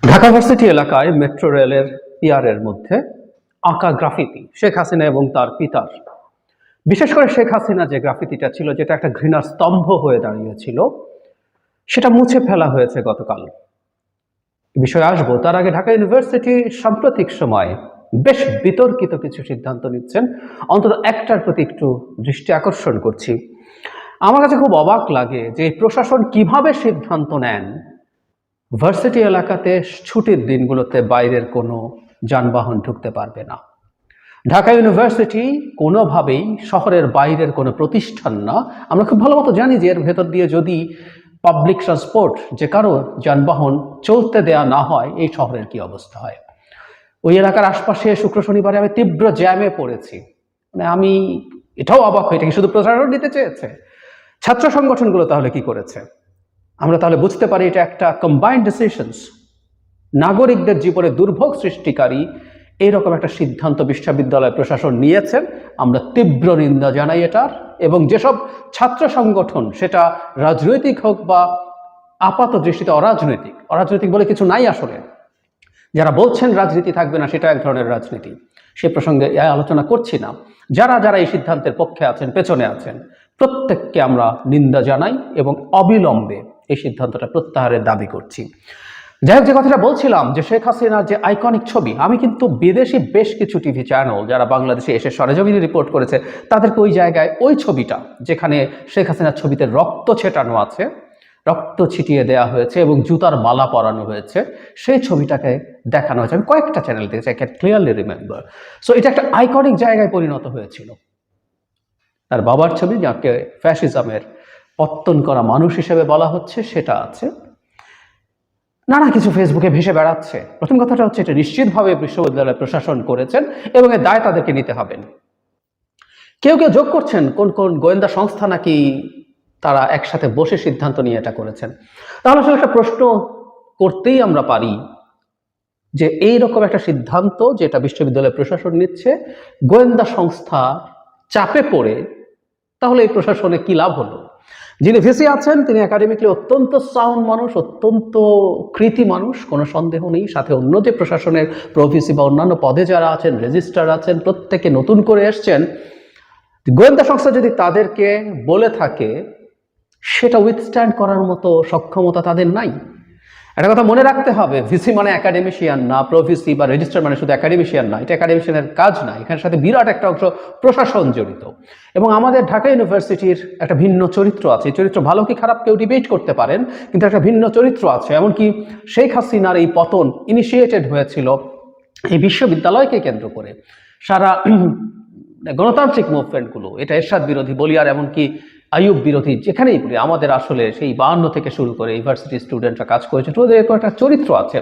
Dhaka varsity এলাকায় metro রেলের পিয়ারের মধ্যে আঁকা গ্রাফিতি শেখ হাসিনা এবং তার পিতার। বিশেষ করে শেখ হাসিনা যে গ্রাফিতিটা ছিল, যেটা একটা ঘৃণার স্তম্ভ হয়ে দাঁড়িয়েছিল, সেটা মুছে ফেলা হয়েছে গতকাল। বিষয়ে আসবো তার আগে ঢাকা ইউনিভার্সিটি সাম্প্রতিক সময়ে বেশ বিতর্কিত কিছু সিদ্ধান্ত নিচ্ছেন, অন্তত একটার প্রতি একটু দৃষ্টি আকর্ষণ করছি। আমার কাছে খুব অবাক লাগে যে প্রশাসন কিভাবে সিদ্ধান্ত নেন ভার্সিটি এলাকাতে ছুটির দিনগুলোতে বাইরের কোনো যানবাহন ঢুকতে পারবে না। ঢাকা ইউনিভার্সিটি কোনোভাবেই শহরের বাইরের কোনো প্রতিষ্ঠান না। আমরা খুব ভালো মতো জানি যে এর ভেতর দিয়ে যদি পাবলিক ট্রান্সপোর্ট, যে কারো যানবাহন চলতে দেয়া না হয়, এই শহরের কি অবস্থা হয়। ওই এলাকার আশপাশে শুক্র শনিবারে আমি তীব্র জ্যামে পড়েছি। মানে আমি এটাও অবাক হই, এটা কি শুধু প্রশাসন নিতে চেয়েছে? ছাত্র সংগঠনগুলো তাহলে কি করেছে? আমরা তাহলে বুঝতে পারি এটা একটা কম্বাইন্ড ডিসিশনস, নাগরিকদের জীবনে দুর্ভোগ সৃষ্টিকারী এইরকম একটা সিদ্ধান্ত বিশ্ববিদ্যালয় প্রশাসন নিয়েছেন। আমরা তীব্র নিন্দা জানাই এটার, এবং যেসব ছাত্র সংগঠন, সেটা রাজনৈতিক হোক বা আপাত দৃষ্টিতে অরাজনৈতিক, অরাজনৈতিক বলে কিছু নাই আসলে, যারা বলছেন রাজনীতি থাকবে না, সেটা এক ধরনের রাজনীতি, সে প্রসঙ্গে আলোচনা করছি না। যারা যারা এই সিদ্ধান্তের পক্ষে আছেন, পেছনে আছেন, প্রত্যেককে আমরা নিন্দা জানাই এবং অবিলম্বে এই সিদ্ধান্তটা প্রত্যাহারের দাবি করছি। যাই হোক, যে কথাটা বলছিলাম যে শেখ হাসিনার যে আইকনিক ছবি, আমি কিন্তু বিদেশি বেশ কিছু টিভি চ্যানেল যারা বাংলাদেশে এসে সরেজমিনে রিপোর্ট করেছে, তাদেরকে ওই জায়গায় ওই ছবিটা, যেখানে শেখ হাসিনার ছবিতে রক্ত ছেটানো আছে, রক্ত ছিটিয়ে দেওয়া হয়েছে এবং জুতার মালা পরানো হয়েছে, সেই ছবিটাকে দেখানো হয়েছে। আমি কয়েকটা চ্যানেল দেখেছি, I can clearly remember. So এটা একটা আইকনিক জায়গায় পরিণত হয়েছিল। তার বাবার ছবি, যাকে ফ্যাসিজমের পত্তন করা মানুষ হিসেবে বলা হচ্ছে, সেটা আছে। নানা কিছু ফেসবুকে ভেসে বেড়াচ্ছে। প্রথম কথাটা হচ্ছে, এটা নিশ্চিতভাবে বিশ্ববিদ্যালয় প্রশাসন করেছেন এবং এর দায় তাদেরকে নিতে হবে। কেউ কেউ যোগ করছেন কোন কোন গোয়েন্দা সংস্থা নাকি তারা একসাথে বসে সিদ্ধান্ত নিয়ে এটা করেছেন। তাহলে আসলে একটা প্রশ্ন করতেই আমরা পারি যে এইরকম একটা সিদ্ধান্ত যেটা বিশ্ববিদ্যালয় প্রশাসন নিচ্ছে, গোয়েন্দা সংস্থা চাপে পড়ে, তাহলে এই প্রশাসনে কি লাভ হলো? যিনি ভিসি আছেন তিনি একাডেমিকলি অত্যন্ত সাউন্ড মানুষ, অত্যন্ত কৃতি মানুষ, কোনো সন্দেহ নেই। সাথে অন্য যে প্রশাসনের প্রভিসি বা অন্যান্য পদে যারা আছেন, রেজিস্ট্রার আছেন, প্রত্যেকে নতুন করে এসছেন। গোয়েন্দা সংস্থা যদি তাদেরকে বলে থাকে, সেটা উইথস্ট্যান্ড করার মতো সক্ষমতা তাদের নাই। একটা কথা মনে রাখতে হবে, ভিসি মানে একাডেমিশিয়ান না, প্রভিসি বা রেজিস্ট্রার মানে শুধু একাডেমিশিয়ান না, এটা একাডেমিশিয়ানের কাজ না। এখানের সাথে বিরাট একটা অংশ প্রশাসন জড়িত। এবং আমাদের ঢাকা ইউনিভার্সিটির একটা ভিন্ন চরিত্র আছে। এই চরিত্র ভালো কি খারাপ কেউ ডিবেট করতে পারেন, কিন্তু একটা ভিন্ন চরিত্র আছে। এমনকি শেখ হাসিনার এই পতন ইনিশিয়েটেড হয়েছিল এই বিশ্ববিদ্যালয়কে কেন্দ্র করে। সারা গণতান্ত্রিক মুভমেন্টগুলো, এটা এরশাদ বিরোধী বলি আর এমনকি আইয়ুব বিরোধী, যেখানেই বলি, আমাদের আসলে সেই 52 থেকে শুরু করে ইউনিভার্সিটি স্টুডেন্টরা কাজ করেছে। ওদের একটা চরিত্র আছে,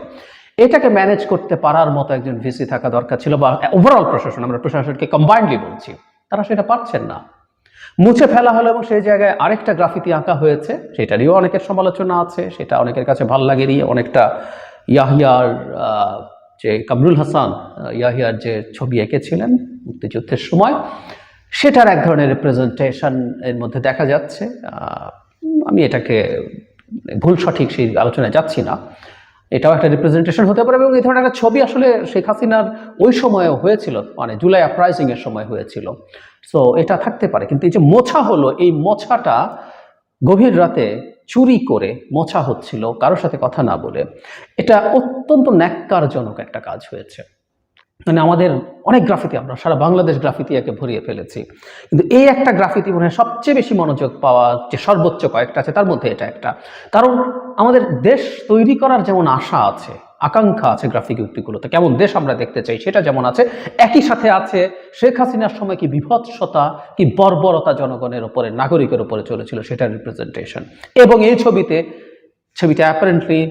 এটাকে ম্যানেজ করতে পারার মতো একজন ভিসি থাকা দরকার ছিল, বা ওভারঅল প্রশাসন, আমরা প্রশাসনকে কম্বাইন্ডলি বলছি, তারা সেটা পারছেন না। মুছে ফেলা হলো এবং সেই জায়গায় আরেকটা গ্রাফিতি আঁকা হয়েছে, সেটারও অনেকের সমালোচনা আছে, সেটা অনেকের কাছে ভাল লাগেনি। অনেকটা ইয়াহিয়ার যে কামরুল হাসান ইয়াহিয়ার যে ছবি এঁকেছিলেন মুক্তিযুদ্ধের সময়, সেটার এক ধরনের রিপ্রেজেন্টেশন এর মধ্যে দেখা যাচ্ছে। আমি এটাকে ভুল সঠিক সেই আলোচনায় যাচ্ছি না, এটাও একটা রিপ্রেজেন্টেশন হতে পারে। এবং এই ধরনের একটা ছবি আসলে শেখ হাসিনার ওই সময়েও হয়েছিল, মানে জুলাই আপরাইজিং এর সময় হয়েছিল। সো এটা থাকতে পারে, কিন্তু এই যে মোছা হলো, এই মোছাটা গভীর রাতে চুরি করে মোছা হচ্ছিল কারোর সাথে কথা না বলে, এটা অত্যন্ত ন্যাক্কারজনক একটা কাজ হয়েছে। মানে আমাদের অনেক গ্রাফিতি, আমরা সারা বাংলাদেশ গ্রাফিতি একে ভরিয়ে ফেলেছি, কিন্তু এই একটা গ্রাফিতি মনে হয় সবচেয়ে বেশি মনোযোগ পাওয়া, যে সর্বোচ্চ কয়েকটা আছে তার মধ্যে এটা একটা। কারণ আমাদের দেশ তৈরি করার যেমন আশা আছে, আকাঙ্ক্ষা আছে গ্রাফিতিগুলোতে, কেমন দেশ আমরা দেখতে চাই সেটা যেমন আছে, একই সাথে আছে শেখ হাসিনার সময় কি বিভৎসতা, কি বর্বরতা জনগণের উপরে, নাগরিকের উপরে চলেছিল, সেটার রিপ্রেজেন্টেশন। এবং এই ছবিটা অ্যাপারেন্টলি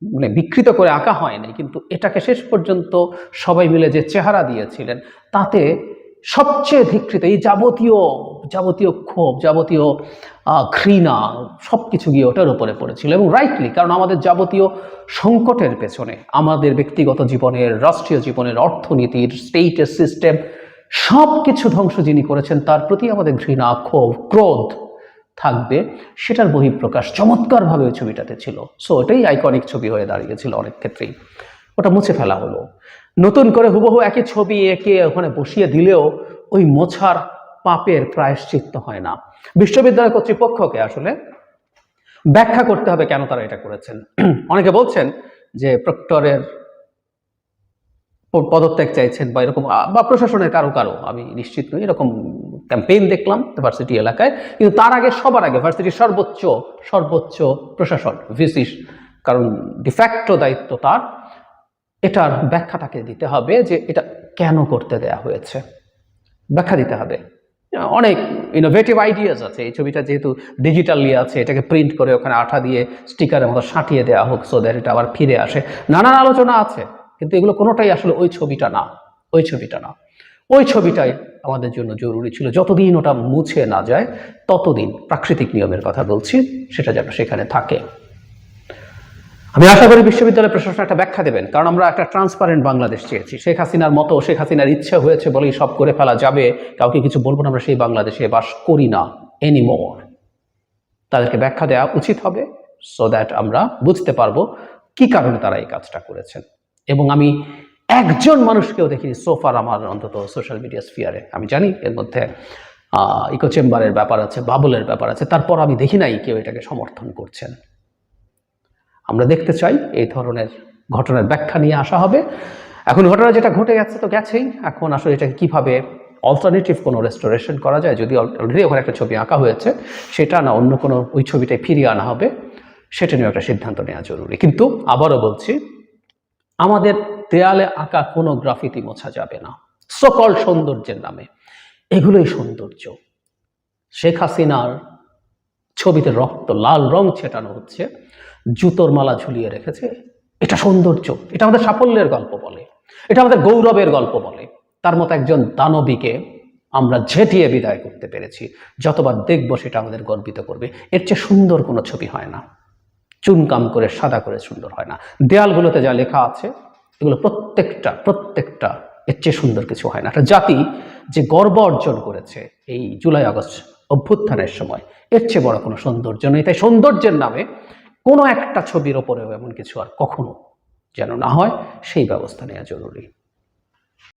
মানে বিকৃত করে আঁকা হয়নি, কিন্তু এটাকে শেষ পর্যন্ত সবাই মিলে যে চেহারা দিয়েছিলেন, তাতে সবচেয়ে ধিকৃত এই যাবতীয় ক্ষোভ, যাবতীয় ঘৃণা, সবকিছু গিয়ে ওটার উপরে পড়েছিল। এবং রাইটলি, কারণ আমাদের যাবতীয় সংকটের পেছনে আমাদের ব্যক্তিগত জীবনের, রাষ্ট্রীয় জীবনের, অর্থনীতির, স্টেটের সিস্টেম, সবকিছু ধ্বংস যিনি করেছেন, তার প্রতি আমাদের ঘৃণা, ক্ষোভ, ক্রোধ থাকবে সেটার বহিঃপ্রকাশ চমৎকারভাবে ওই ছবিটাতে ছিল। সো ওটাই আইকনিক ছবি হয়ে দাঁড়িয়েছিল অনেক ক্ষেত্রেই। ওটা মুছে ফেলা হলো, নতুন করে হুবহু একই ছবি এঁকে ওখানে বসিয়ে দিলেও ওই মোছার পাপের প্রায়শ্চিত্ত হয় না। বিশ্ববিদ্যালয় কর্তৃপক্ষকে আসলে ব্যাখ্যা করতে হবে কেন তারা এটা করেছেন। অনেকে বলছেন যে প্রক্টরের পদত্যাগ চাইছেন বা এরকম, বা প্রশাসনের কারো কারো, আমি নিশ্চিত নই, এরকম ক্যাম্পেইন দেখলাম ভার্সিটি এলাকায়। কিন্তু তার আগে, সবার আগে ভার্সিটির সর্বোচ্চ প্রশাসন, ভিসি, কারণ ডিফ্যাক্টো দায়িত্ব তার, এটার ব্যাখ্যা তাকে দিতে হবে যে এটা কেন করতে দেয়া হয়েছে, ব্যাখ্যা দিতে হবে। অনেক ইনোভেটিভ আইডিয়াস আছে। এই ছবিটা যেহেতু ডিজিটালি আছে, এটাকে প্রিন্ট করে ওখানে আঠা দিয়ে স্টিকারের মতো সাঁটিয়ে দেওয়া হোক, সো দ্যাট এটা আবার ফিরে আসে। নানান আলোচনা আছে, কিন্তু এগুলো কোনোটাই আসলে ওই ছবিটা না। ওই ছবিটাই আমাদের জন্য জরুরি ছিল। যতদিন ওটা মুছে না যায় ততদিন, প্রাকৃতিক নিয়মের কথা বলছি, সেটা যেন সেখানে থাকে। আমি আশা করি বিশ্ববিদ্যালয় প্রশাসন একটা ব্যাখ্যা দেবেন, কারণ আমরা একটা ট্রান্সপারেন্ট বাংলাদেশ চেয়েছি। শেখ হাসিনার মতো, শেখ হাসিনার ইচ্ছে হয়েছে বলেই সব করে ফেলা যাবে, কাউকে কিছু বলবো না, আমরা সেই বাংলাদেশে বাস করি না এনিমোর। তাদেরকে ব্যাখ্যা দেওয়া উচিত হবে, সো দ্যাট আমরা বুঝতে পারবো কি কারণে তারা এই কাজটা করেছেন। এবং আমি একজন মানুষকেও দেখিনি সোফার, আমার অন্তত সোশ্যাল মিডিয়া স্ফিয়ারে, আমি জানি এর মধ্যে ইকো চেম্বারের ব্যাপার আছে, বাবলের ব্যাপার আছে, তারপর আমি দেখি নাই কেউ এটাকে সমর্থন করছেন। আমরা দেখতে চাই এই ধরনের ঘটনার ব্যাখ্যা নিয়ে আসা হবে। এখন ঘটনা যেটা ঘটে গেছে তো গেছেই, এখন আসলে এটাকে কিভাবে অল্টারনেটিভ কোনো রেস্টোরেশন করা যায়, যদি অলরেডি ওখানে একটা ছবি আঁকা হয়েছে, সেটা না অন্য কোনো ওই ছবিটাই ফিরিয়ে আনা হবে, সেটা নিয়ে একটা সিদ্ধান্ত নেওয়া জরুরি। কিন্তু আবারও বলছি, আমাদের দেয়ালে আঁকা কোনো গ্রাফিতি মোছা যাবে না সকল সৌন্দর্যের নামে। এগুলোই সৌন্দর্য। শেখ হাসিনার ছবিতে রক্ত, লাল রং ছেটানো হচ্ছে, জুতোর মালা ঝুলিয়ে রেখেছে, এটা সৌন্দর্য, এটা আমাদের সাফল্যের গল্প বলে, এটা আমাদের গৌরবের গল্প বলে। তার মতো একজন দানবীকে আমরা ঝেঁটিয়ে বিদায় করতে পেরেছি, যতবার দেখবো সেটা আমাদের গর্বিত করবে। এর চেয়ে সুন্দর কোনো ছবি হয় না, চুনকাম করে সাদা করে সুন্দর হয় না। দেয়ালগুলোতে যা লেখা আছে এগুলো প্রত্যেকটা এর চেয়ে সুন্দর কিছু হয় না। একটা জাতি যে গর্ব অর্জন করেছে এই জুলাই আগস্ট অভ্যুত্থানের সময়, এর চেয়ে বড় কোনো সৌন্দর্য নেই। তাই সৌন্দর্যের নামে কোনো একটা ছবির ওপরেও এমন কিছু আর কখনো যেন না হয়, সেই ব্যবস্থা নেওয়া জরুরি।